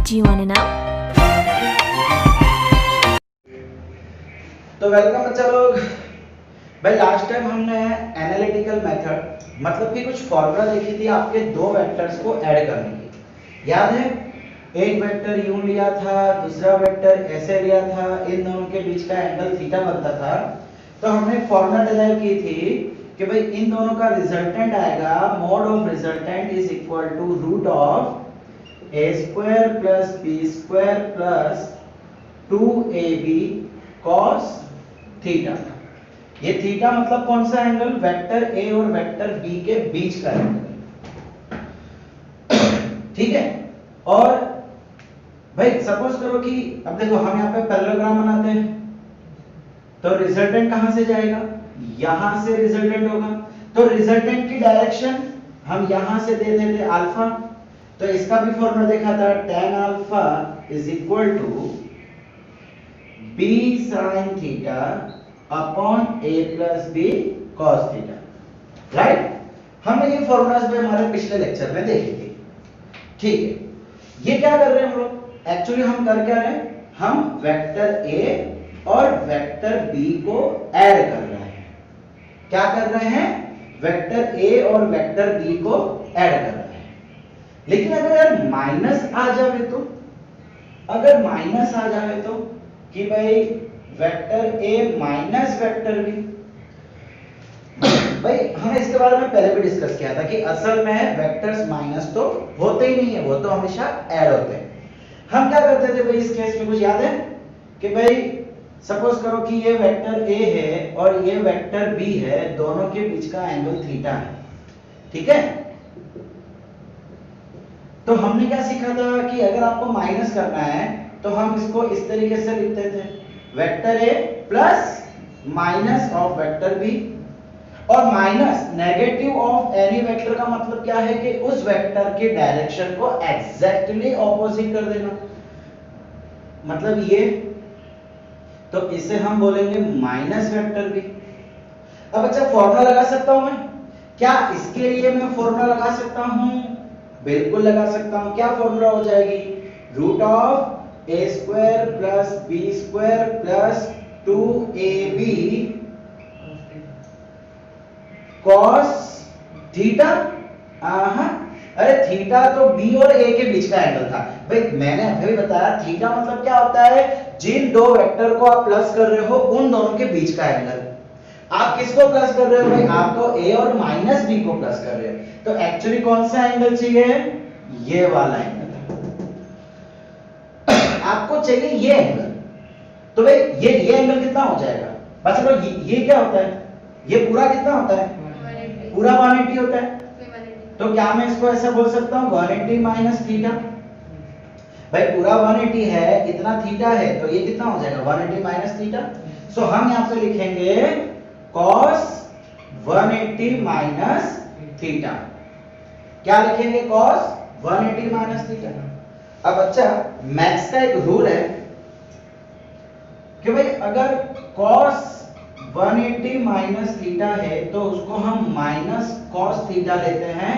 Do you want to know? तो welcome बच्चा लोग। भाई लास्ट टाइम हमने एनालिटिकल मेथड मतलब कि कुछ फॉर्मूला देखी थी आपके दो वेक्टर्स को ऐड करने की। याद है, एक वेक्टर यूं लिया था, दूसरा वेक्टर ऐसे लिया था, इन दोनों के बीच का एंगल थीटा बनता था। तो हमने फॉर्मूला डिराइव की थी कि भाई इन दोनों का रिजल्टेंट आएगा, mode of resultant is equal to root of a square plus b square plus 2ab cos theta. ये थीटा मतलब कौन सा एंगल? वेक्टर a और वेक्टर b के बीच का एंगल। ठीक है। और भाई सपोज करो कि अब देखो हम यहाँ पे पैरेललोग्राम बनाते हैं, तो रिजल्टेंट कहां से जाएगा? यहां से रिजल्टेंट होगा। तो रिजल्टेंट की डायरेक्शन हम यहां से दे देते अल्फा। तो इसका भी फॉर्मूला देखा था, tan alpha is equal to b sin theta upon a plus b cos theta. Right? हमने ये फॉर्मूलाज भी हमारे पिछले लेक्चर में देखी थी। ठीक है। ये क्या कर रहे हैं हम लोग? एक्चुअली हम कर क्या रहे हैं? हम वेक्टर a और वेक्टर b को ऐड कर रहे हैं। क्या कर रहे हैं? वेक्टर a और वेक्टर b को ऐड कर रहे हैं। लेकिन अगर यार माइनस आ जाए तो, अगर माइनस आ जाए तो कि भाई vector a minus vector b, भाई हमने इसके बारे में पहले भी डिस्कस किया था कि असल में वेक्टर्स माइनस तो होते ही नहीं है, वो तो हमेशा ऐड होते हैं। हम क्या करते थे भाई इस केस में, कुछ याद है? कि भाई सपोज करो कि ये वेक्टर a है और ये वेक्टर b है, दोनों के बीच का एंगल थीटा है। ठीक है। तो हमने क्या सीखा था कि अगर आपको माइनस करना है तो हम इसको इस तरीके से लिखते थे, vector a plus minus of vector b। और minus negative of any vector का मतलब क्या है कि उस वेक्टर के डायरेक्शन को एग्जैक्टली ऑपोजिट कर देना, मतलब ये। तो इसे हम बोलेंगे माइनस वेक्टर b। अब अच्छा फॉर्मूला लगा सकता हूं मैं? क्या इसके लिए मैं फॉर्मूला लगा सकता हूं? बिल्कुल लगा सकता हूं। क्या फॉर्मूला हो जाएगी? Root of a square plus b square plus 2ab cos theta. अरे थीटा तो b और a के बीच का एंगल था। भाई मैंने अभी बताया थीटा मतलब क्या होता है? जिन दो वेक्टर को आप प्लस कर रहे हो उन दोनों के बीच का एंगल। आप किसको प्लस कर रहे हो भाई? आप तो a और माइनस b को प्लस कर रहे हो। तो एक्चुअली कौन सा एंगल चाहिए? ये वाला एंगल। आपको चाहिए ये एंगल। तो भाई ये एंगल कितना हो जाएगा? बस चलो ये क्या होता है? ये पूरा कितना होता है? पूरा 180 होता है। तो क्या मैं इसको ऐसा बोल सकता हूं 180 माइनस थीटा? भाई पूरा 180 है, इतना थीटा है, तो ये कितना हो जाएगा? 180 माइनस थीटा। सो हम यहां पे लिखेंगे cos 180 माइनस थीटा। क्या लिखेंगे? cos 180 minus theta. अब अच्छा मैथ्स का एक रूल है कि भाई अगर cos 180 माइनस थीटा है तो उसको हम माइनस cos थीटा लेते हैं,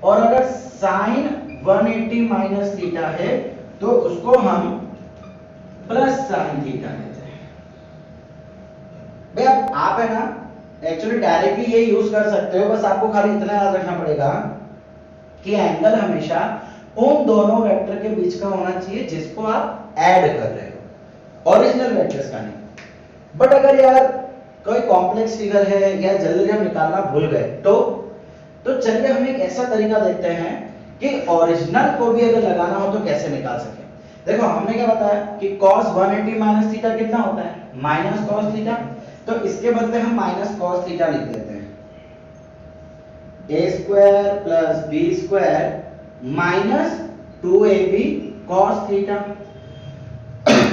और अगर sin 180 माइनस थीटा है तो उसको हम प्लस sin थीटा लेते हैं। भाई अब आप है ना एक्चुअली डायरेक्टली ये यूज कर सकते हो, बस आपको खाली इतना याद रखना पड़ेगा कि एंगल हमेशा उन दोनों वेक्टर के बीच का होना चाहिए जिसको आप ऐड कर रहे हो, ओरिजिनल वेक्टर्स का नहीं। बट अगर यार कोई कॉम्प्लेक्स फिगर है या जल्दी हम निकालना भूल गए तो चलिए हम एक ऐसा तरीका देखते हैं कि ओरिजिनल को भी अगर लगाना हो तो कैसे निकाल सके। देखो हमने क्या बताया कि cos 180 माइनस थीटा कितना होता है? Minus cos theta. तो इसके बदले हम माइनस cos थीटा लिख देते हैं, a square plus b square minus 2ab cos theta.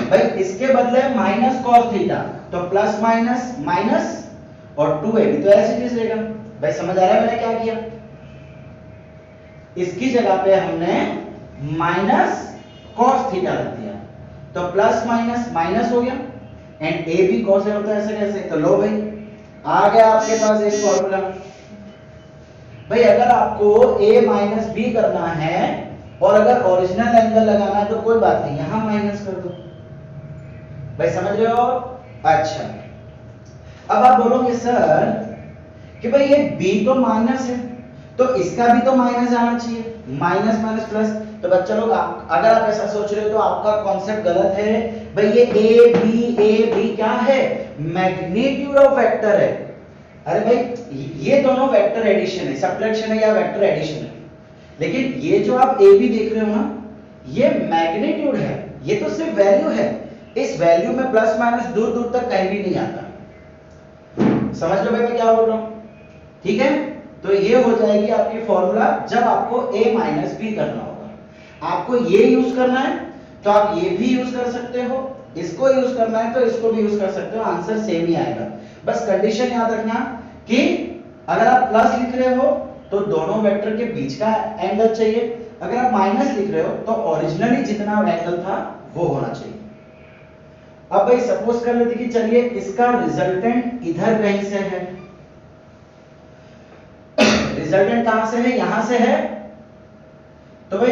भाई इसके बदले माइनस cos थीटा, तो प्लस माइनस माइनस और 2ab तो ऐसे चीज रहेगा। भाई समझ आ रहा है मैंने क्या किया? इसकी जगह पे हमने माइनस cos थीटा रख दिया, तो प्लस माइनस माइनस हो गया, एंड ab cos होता है ऐसे कैसे? तो लो भाई आ गया आपके पास एक फॉर्मूला। भाई अगर आपको a माइनस b करना है और अगर ओरिजिनल एंगल लगाना है तो कोई बात नहीं, यहां माइनस कर दो। भाई समझ रहे हो? अच्छा, अब आप बोलोगे सर कि भाई ये b तो माइनस है तो इसका भी तो माइनस आना चाहिए, माइनस माइनस प्लस। तो बच्चा लोग अगर आप ऐसा सोच रहे हो तो आपका कॉन्सेप्ट गलत है। भाई ये ए बी क्या है? मैग्नीट्यूड ऑफ वेक्टर है। अरे भाई ये दोनों वेक्टर एडिशन है, सब्ट्रैक्शन है या वेक्टर एडिशन है, लेकिन ये जो आप ए बी देख रहे हो ना, ये मैग्नीट्यूड है, ये तो सिर्फ वैल्यू है। इस वैल्यू में प्लस माइनस दूर दूर तक कहीं भी नहीं आता। समझ लो भाई मैं क्या बोल रहा हूं? ठीक है, तो ये हो जाएगी आपकी फॉर्मूला जब आपको a माइनस बी करना होगा। आपको ये यूज करना है तो आप ये भी यूज कर सकते हो, इसको यूज करना है तो इसको भी यूज कर सकते हो, आंसर सेम ही आएगा। बस कंडीशन याद रखना कि अगर आप प्लस लिख रहे हो तो दोनों वेक्टर के बीच का एंगल चाहिए, अगर आप माइनस लिख रहे हो तो ओरिजिनली जितना एंगल था वो होना चाहिए। अब भाई सपोज कर लेते कि चलिए इसका रिजल्टेंट इधर कहीं से है, रिजल्टेंट कहां से है? यहां से है। तो भाई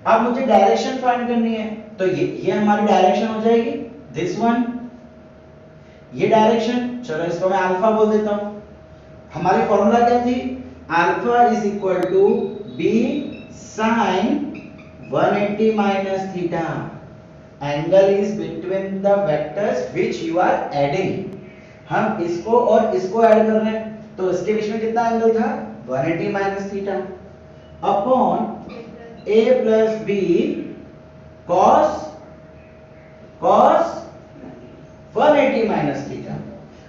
अब मुझे डायरेक्शन फाइंड करनी है, तो ये हमारी डायरेक्शन हो जाएगी, दिस वन, ये डायरेक्शन। चलो इसको मैं अल्फा बोल देता हूं। हमारी फॉर्मूला क्या थी? Alpha is equal to b sine 180 minus theta, angle is between the vectors which you are adding. हम इसको और इसको ऐड कर रहे हैं, तो इसके बीच में कितना एंगल था? 180 minus theta upon a plus b cos 180 minus theta.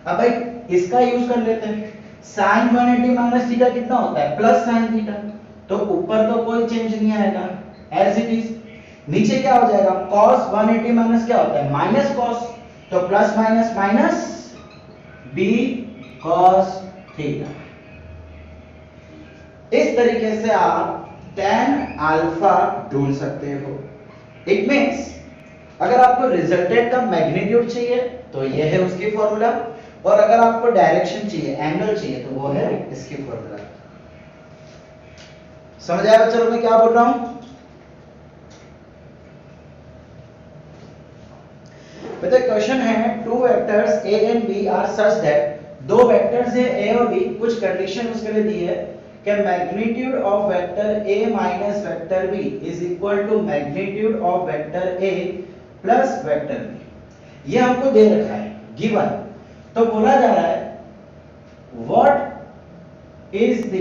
अब भाई इसका यूज कर लेते हैं। साइन 180 माइनस थीटा कितना होता है? Plus sine theta. तो ऊपर तो कोई चेंज नहीं आएगा, एज इट इज। नीचे क्या हो जाएगा? cos 180 माइनस क्या होता है? माइनस cos, तो plus minus minus b cos theta. इस तरीके से आप tan अल्फा ढूंढ सकते हो। इट मींस अगर आपको रिजल्टेंट का मैग्नीट्यूड चाहिए तो ये है उसकी फॉर्मूला, और अगर आपको डायरेक्शन चाहिए, एंगल चाहिए, तो वो है इसकी फॉर्मूला। समझ आया बच्चों मैं क्या बोल रहा हूं? बेटा क्वेश्चन है, two vectors a and b are such that, दो वेक्टर्स है a और b, कुछ कंडीशन उसके लिए दी है कि magnitude of vector a minus vector b is equal to magnitude of vector a plus vector b। ये हमको दे रखा है, गिवन। तो बोला जा रहा है what is the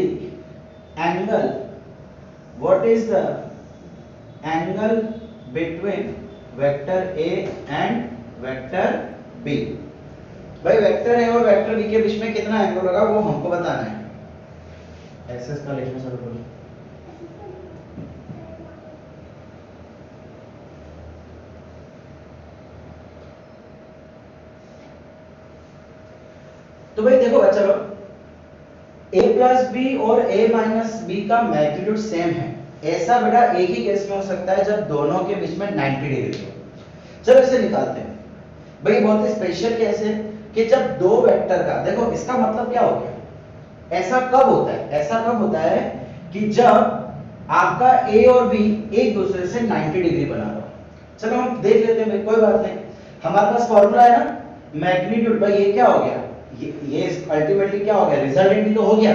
angle, what is the angle between vector a and vector b। भाई वेक्टर a और वेक्टर b के बीच में कितना एंगल होगा वो हमको बताना है। एक्सेस का लिखना शुरू करो। तो भाई देखो बच्चा लोग, a प्लस बी और a माइनस बी का मैग्नीट्यूड सेम है। ऐसा बेटा एक ही केस में हो सकता है जब दोनों के बीच में 90 डिग्री हो। चलो इसे निकालते हैं। भाई बहुत ही स्पेशल केस है कि जब दो वेक्टर का, देखो इसका मतलब क्या हो गया, ऐसा कब होता है? ऐसा कब होता है कि जब आपका a और b एक दूसरे से 90 डिग्री बना रहा हो। चलो हम देख लेते हैं, कोई बात नहीं। हमारे पास फॉर्मूला है ना, मैग्नीट्यूड। भाई ये क्या हो गया? ये अल्टीमेटली क्या हो गया? रिजल्टेंट ही तो हो गया,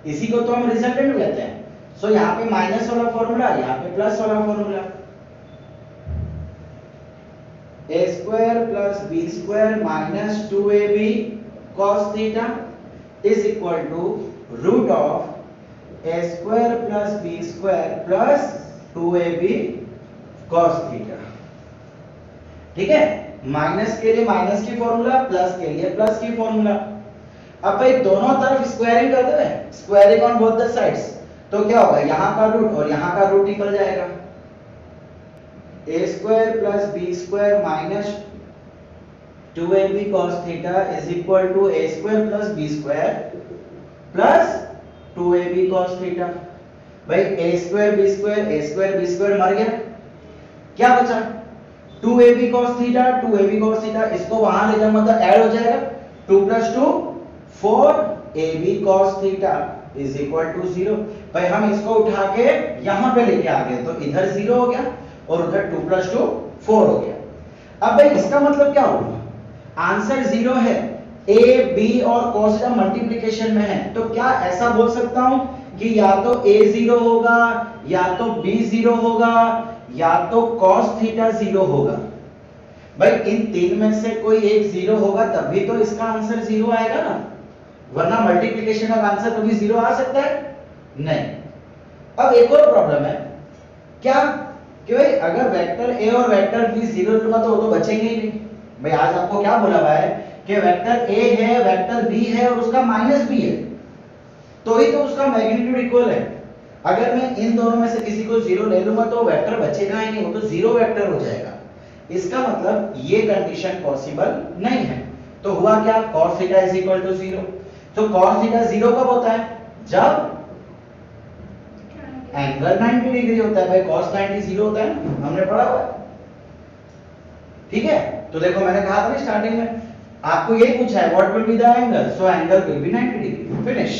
इसी को तो हम रिजल्टेंट कहते हैं। सो यहाँ पे माइनस वाला फॉर्मूला, यहाँ पे प्लस वाला formula, a square plus b square minus 2ab cos theta is equal to root of a square plus b square plus 2ab cos theta. ठीक है, माइनस के लिए माइनस की फॉर्मूला, प्लस के लिए प्लस की फॉर्मूला। अब भाई दोनों तरफ स्क्वायरिंग कर दे, squaring on both the sides, तो क्या होगा? यहां का रूट और यहां का रूट निकल जाएगा। a square plus b square minus 2ab cos theta is equal to a square plus b square plus 2ab cos theta. भाई a स्क्वायर b स्क्वायर मर गया, क्या बचा? 2ab cos थीटा, इसको वहां ले जाऊंगा तो ऐड हो जाएगा, 2 + 2 4 AB cos theta is equal to 0। भाई हम इसको उठा के यहां पे लेके आ गए तो इधर 0 हो गया और उधर 2 + 2 4 हो गया। अब भाई इसका मतलब क्या हुआ, आंसर 0 है, A B और cos थीटा मल्टीप्लिकेशन में है, तो क्या ऐसा बोल सकता हूं कि या तो A 0 होगा या तो B 0 होगा या तो cos थीटा 0 होगा। भाई इन तीन में से कोई एक 0 होगा तभी तो इसका आंसर 0 आएगा ना, वरना मल्टीप्लिकेशन का आंसर कभी 0 आ सकता है नहीं। अब एक और प्रॉब्लम है क्या कि भाई अगर वेक्टर A और वेक्टर B 0 लूंगा तो वो तो बचेंगे ही नहीं। भाई आज आपको क्या बोला हुआ है कि वेक्टर A है, वेक्टर B है और उसका माइनस B है, तो ही तो उसका मैग्नीट्यूड इक्वल है। अगर मैं इन दोनों में से किसी को 0 ले लूंगा तो वेक्टर बचेगा ही नहीं, वो तो 0 वेक्टर हो जाएगा। इसका मतलब ये कंडीशन पॉसिबल नहीं है। तो हुआ क्या, cos theta is equal to 0। तो cos थीटा 0 कब होता है, जब एंगल 90 डिग्री होता है। भाई cos 90 0 होता है, हमने पढ़ा हुआ है, ठीक है। तो देखो मैंने कहा था ना स्टार्टिंग में, आपको यही पूछा है what will be the angle, so angle will be 90 degree. Finish.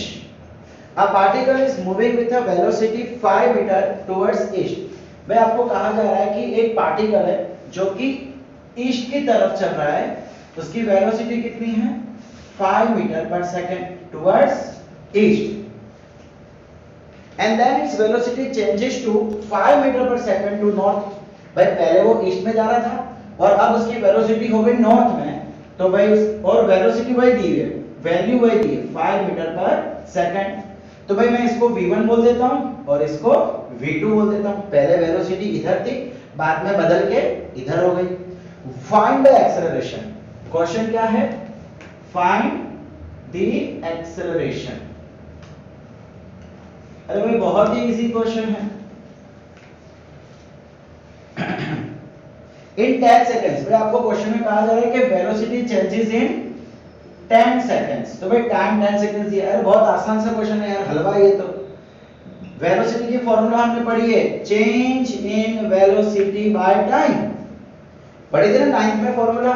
A particle is moving with a velocity 5 metre towards east. भाई आपको कहा जा रहा है कि एक पार्टिकल है जो कि ईस्ट की तरफ चल रहा है, उसकी वेलोसिटी कितनी है 5 metre per second towards east, and then its velocity changes to 5 metre per second to north. भाई पहले वो ईस्ट में जा रहा था और अब उसकी वेलोसिटी हो गई नॉर्थ में, तो भाई उस और वेलोसिटी वही दी है, वैल्यू वही दी है 5 मीटर पर सेकंड। तो भाई मैं इसको v1 बोल देता हूं और इसको v2 बोल देता हूं। पहले वेलोसिटी इधर थी, बाद में बदल के इधर हो गई। Find the acceleration. क्वेश्चन क्या है, फाइंड द एक्सेलरेशन। अरे भाई बहुत ही इजी क्वेश्चन है। इन 10 सेकंड्स, भाई आपको क्वेश्चन में कहा जा रहा है कि वेलोसिटी चेंजेस इन 10 सेकंड्स। तो भाई टाइम 10 सेकंड्स दिया है, बहुत आसान सा क्वेश्चन है यार, हलवा ये तो। वेलोसिटी की फॉर्मूला हमने पढ़ी है, change in velocity by time. पढ़ी थी ना 9th में formula,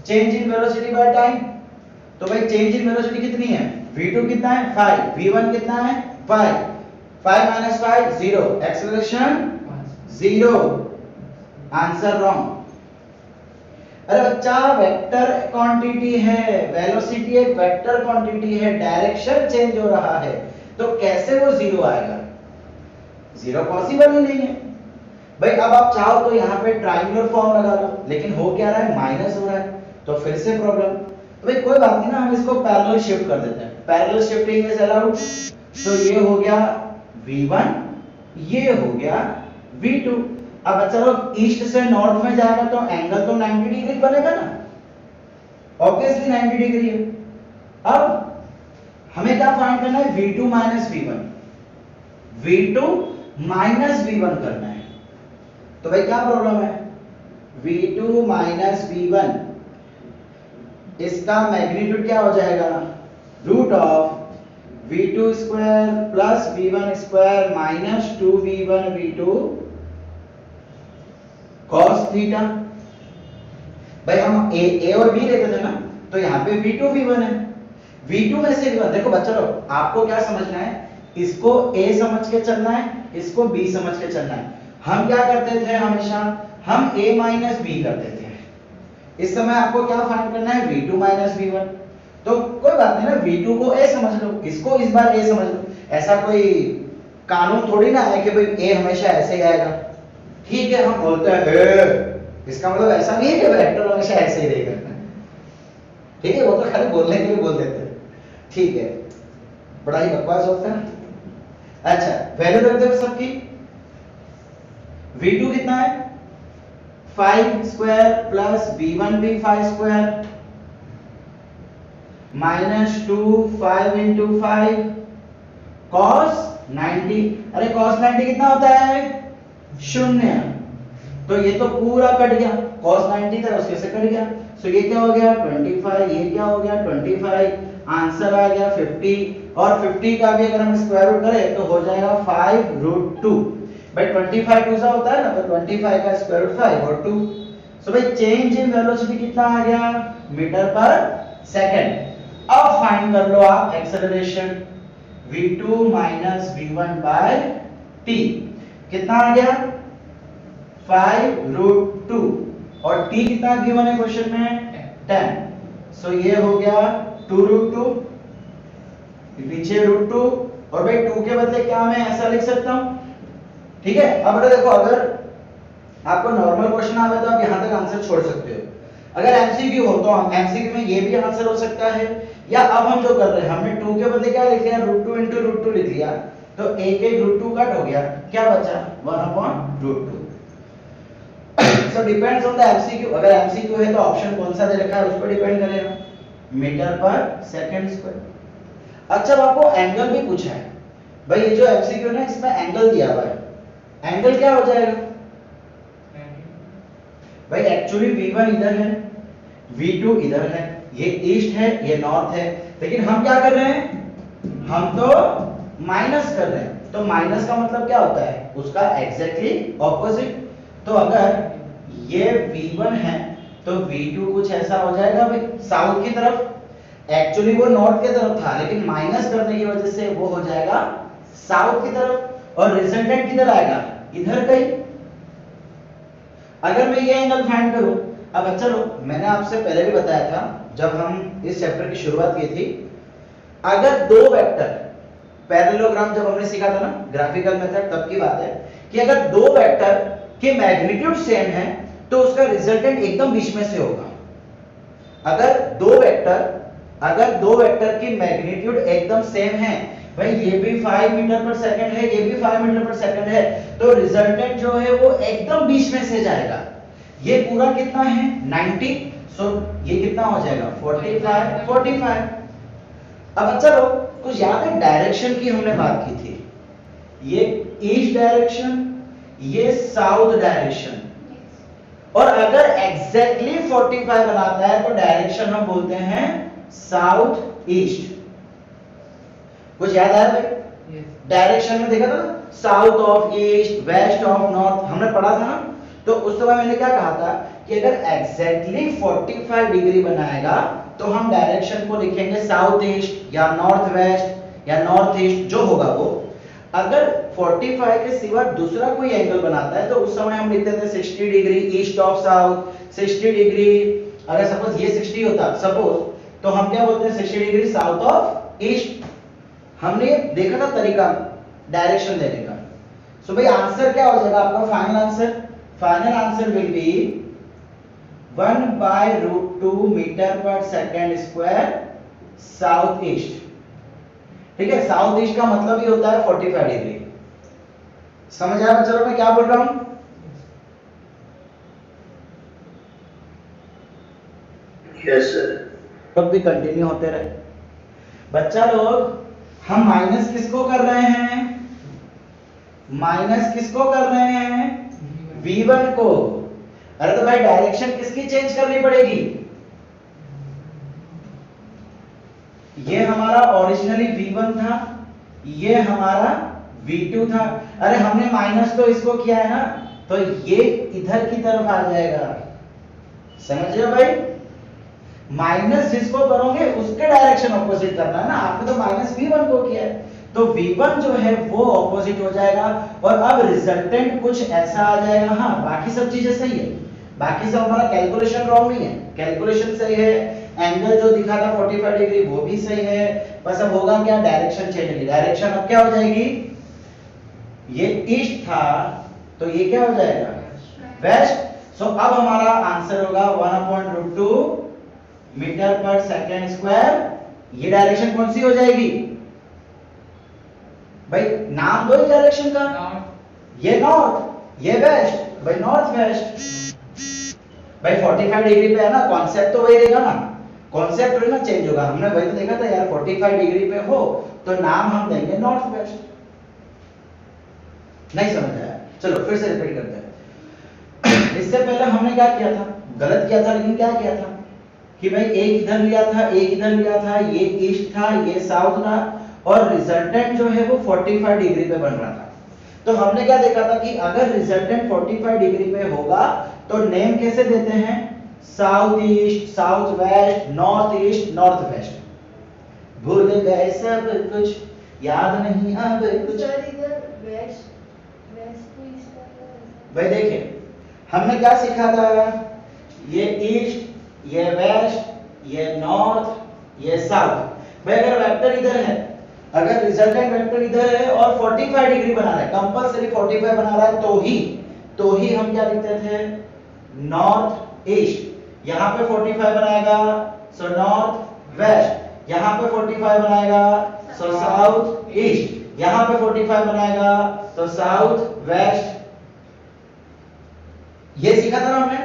change in velocity by time. तो भाई चेंज इन वेलोसिटी कितनी है, v2 कितना है 5, v1 कितना है 5, 5 - 5 0, एक्सेलरेशन 0, आंसर रॉन्ग। अरे बच्चा वेक्टर क्वांटिटी है, वेलोसिटी एक वेक्टर क्वांटिटी है, डायरेक्शन चेंज हो रहा है, तो कैसे वो 0 आएगा, 0 पॉसिबल ही नहीं है। भाई अब आप चाहो तो यहाँ पे ट्रायंगुलर फॉर्म लगा लो, लेकिन हो क्या रहा है, माइनस हो रहा है, तो फिर से प्रॉब्लम। तो भाई कोई बात नहीं ना, हम इसको पैरेलल शिफ्ट कर देते हैं, पैरेलल शिफ्टिंग इज अलाउड। तो ये हो गया v1, ये हो गया v2। अब चलो ईस्ट से नॉर्थ में जाएगा तो एंगल तो 90 डिग्री बनेगा ना, ऑब्वियसली 90 डिग्री है। अब हमें क्या फाइंड करना है, v2 - v1, v2 - v1 करना है। तो भाई क्या प्रॉब्लम है, v2 - v1, इसका मैग्नीट्यूड क्या हो जाएगा, root of v2 square plus v1 square minus 2v1 v2 cos theta. भाई हम a और b लेते थे ना, तो यहाँ पे v2 v1 है, v2 में से v1। देखो बच्चों आपको क्या समझना है, इसको a समझ के चलना है, इसको b समझ के चलना है। हम क्या करते थे हमेशा, हम a - b करते थे। इस समय आपको क्या फाइंड करना है, v2 - v1। तो कोई बात नहीं ना, v2 को a समझ लो, इसको इस बार a समझ लो। ऐसा कोई कानून थोड़ी ना है कि भाई a हमेशा ऐसे ही आएगा। ठीक है, हम बोलते हैं इसका मतलब ऐसा नहीं है कि वेक्टर हमेशा ऐसे ही रहेगा, ठीक है, वो तो खाली बोलने के लिए बोल देते हैं, ठीक है, बड़ा ही बकवास होता है। अच्छा वैल्यू रख दो सबकी, v2 कितना है 5 स्क्वायर प्लस v1 भी 5 स्क्वायर माइनस 2 5 into 5 cos 90। अरे cos 90 कितना होता है 0, तो ये तो पूरा कट गया, cos 90 था उसके से कट गया, सो ये क्या हो गया 25, ये क्या हो गया 25, आंसर आ गया 50। और 50 का भी अगर हम स्क्वायर रूट करें तो हो जाएगा 5√2। भाई 25 2 सा होता है ना, तो 25 का स्क्वायर रूट 5 और 2। सो भाई चेंज इन वेलोसिटी कितना आ गया मीटर पर सेकंड। अब फाइंड कर लो आप acceleration v2 minus v1 bye t। कितना आ गया 5√2 और t कितना गिवन है क्वेश्चन में 10। सो ये हो गया 2√2 पीछे √2 और भाई 2 के बदले क्या मैं ऐसा लिख सकता हूं। ठीक है, अब बेटा देखो अगर आपको नॉर्मल क्वेश्चन आवे तो आप यहां तक आंसर छोड़ सकते हो। अगर एमसीक्यू हो तो हम एमसीक्यू में ये भी आंसर हो सकता है, या अब हम जो कर रहे हैं हमने 2 के बदले क्या लिख लिया √2 * √2 लिख लिया, तो एक √2 कट हो गया, क्या बचा 1/√2। So depends on the MCQ. अगर एमसीक्यू है तो ऑप्शन कौन सा दे रखा है उस पर डिपेंड करेगा, मीटर पर सेकंड स्क्वायर। अच्छा अब आपको एंगल भी पूछा है, भाई ये जो एमसीक्यू है ना इसमें एंगल दिया हुआ है, एंगल क्या हो जाएगा भाई एक्चुअली v1 इधर है v2 इधर है, ये ईस्ट है ये नॉर्थ है, लेकिन हम क्या कर रहे हैं हम तो माइनस कर रहे हैं। तो माइनस का मतलब क्या होता है उसका एग्जैक्टली ऑपोजिट। तो अगर ये v1 है तो v2 कुछ ऐसा हो जाएगा भाई साउथ की तरफ। एक्चुअली वो नॉर्थ की तरफ था लेकिन माइनस करने की वजह से वो हो जाएगा साउथ की तरफ, और रिजल्टेंट किधर आएगा इधर कहीं। अगर मैं ये एंगल फाइंड करूं, अब चलो मैंने आपसे पहले भी बताया था जब हम इस चैप्टर की शुरुआत की थी, अगर दो वेक्टर पैरेललोग्राम जब हमने सीखा था ना ग्राफिकल मेथड तब की बात है कि अगर दो वेक्टर के मैग्नीट्यूड सेम है तो उसका रिजल्टेंट एकदम बीच में से होगा। अगर दो वेक्टर की मैग्नीट्यूड एकदम सेम है, भाई ये भी 5 मीटर पर सेकंड है ये भी 5 मीटर पर सेकंड है, तो रिजल्टेंट जो है वो एकदम बीच में से जाएगा। ये पूरा कितना है 90, सो ये कितना हो जाएगा 45। अब चलो कुछ याद है डायरेक्शन की हमने बात की थी, ये ईस्ट डायरेक्शन ये साउथ डायरेक्शन, और अगर एग्जैक्टली 45 बनाता है तो डायरेक्शन हम बोलते हैं साउथ ईस्ट। कुछ याद आया भाई डायरेक्शन में देखा था ना south of east west of north हमने पढ़ा था ना। तो उस समय मैंने क्या कहा था कि अगर एग्जैक्टली 45 डिग्री बनाएगा तो हम डायरेक्शन को लिखेंगे साउथ ईस्ट या नॉर्थ वेस्ट या नॉर्थ ईस्ट जो होगा वो। अगर 45 के सिवा दूसरा कोई एंगल बनाता है तो उस समय हम लिखते थे 60 degree east of south, 60 degree, अगर सपोज ये 60 होता सपोज तो हम क्या बोलते हैं 60 डिग्री साउथ ऑफ ईस्ट। हमने देखा था तरीका डायरेक्शन देने का। सो भाई आंसर क्या हो जाएगा आपका final answer will be 1/√2 metre per second square south east. ठीक है, साउथ ईस्ट का मतलब ही होता है 45 डिग्री। समझ आया बच्चों मैं क्या बोल रहा हूं? Yes sir. तब भी कंटिन्यू होते रहे बच्चा लोग। हम माइनस किसको कर रहे हैं v1 को। अरे तो भाई डायरेक्शन किसकी चेंज करनी पड़ेगी, ये हमारा ओरिजिनली v1 था ये हमारा v2 था। अरे हमने माइनस तो इसको किया है ना तो ये इधर की तरफ आ जाएगा। समझ रहे हो भाई, माइनस जिसको करोगे उसके डायरेक्शन ऑपोजिट करना है ना। आपने तो माइनस v1 को किया है तो v1 जो है वो ऑपोजिट हो जाएगा और अब रिजल्टेंट कुछ ऐसा आ जाएगा। हाँ बाकी सब चीजें सही है, बाकी सब हमारा कैलकुलेशन रॉन्ग नहीं है, कैलकुलेशन सही है, एंगल जो दिखा था 45 डिग्री वो भी सही है। बस अब होगा क्या डायरेक्शन चेंज होगी, डायरेक्शन अब क्या हो जाएगी, ये ईस्ट था तो ये क्या हो जाएगा वेस्ट। सो अब हमारा आंसर होगा 1/√2 मीटर पर सेकंड स्क्वायर। ये डायरेक्शन कौन सी हो जाएगी भाई, नाम दो डायरेक्शन का, ये नॉर्थ ये वेस्ट, भाई नॉर्थ वेस्ट। भाई 45 डिग्री पे है ना, कॉन्सेप्ट तो वही रहेगा ना, कॉन्सेप्ट थोड़ी ना चेंज होगा। हमने वही तो देखा था यार 45 डिग्री पे हो तो नाम हम देंगे नॉर्थ वेस्ट। नहीं समझ आया, चलो फिर से रिपीट करते हैं। इससे पहले हमने क्या किया था, गलत किया था, लेकिन क्या किया था कि भाई एक इधर लिया था एक इधर लिया था, ये ईस्ट था ये साउथ था और रिजल्टेंट जो है वो 45 डिग्री पे बन रहा था। तो हमने क्या देखा था कि अगर रिजल्टेंट 45 डिग्री पे होगा तो नेम कैसे देते हैं, south east south west, north east north west. भूल गए सब कुछ, याद नहीं अब कुछ। सर इधर वेस्ट वेस्ट को ईस्ट का भाई देखिए, हमने क्या सीखा था? ये ईस्ट, ये वेस्ट, ये नॉर्थ, ये साउथ। भाई अगर वेक्टर इधर है, अगर रिजल्टेंट वेक्टर इधर है और 45 डिग्री बना रहा है, कंपलसरी 45 बना रहा है, तो ही हम क्या लिखते थे? North east. यहां पे 45 बनाएगा सो नॉर्थ वेस्ट, यहां पे 45 बनाएगा सो साउथ ईस्ट, यहां पे 45 बनाएगा तो साउथ वेस्ट। ये सीखा था ना हमने।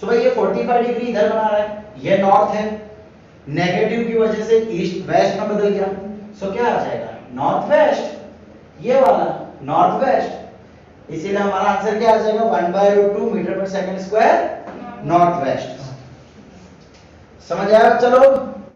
सो भाई ये 45 डिग्री इधर बना रहा है, ये नॉर्थ है, नेगेटिव की वजह से ईस्ट वेस्ट में बदल गया, सो क्या आ जाएगा? नॉर्थ वेस्ट, ये वाला नॉर्थ वेस्ट। इसीलिए हमारा आंसर क्या आ जाएगा? 1/√2 metre per second square north west. समझ आया? चलो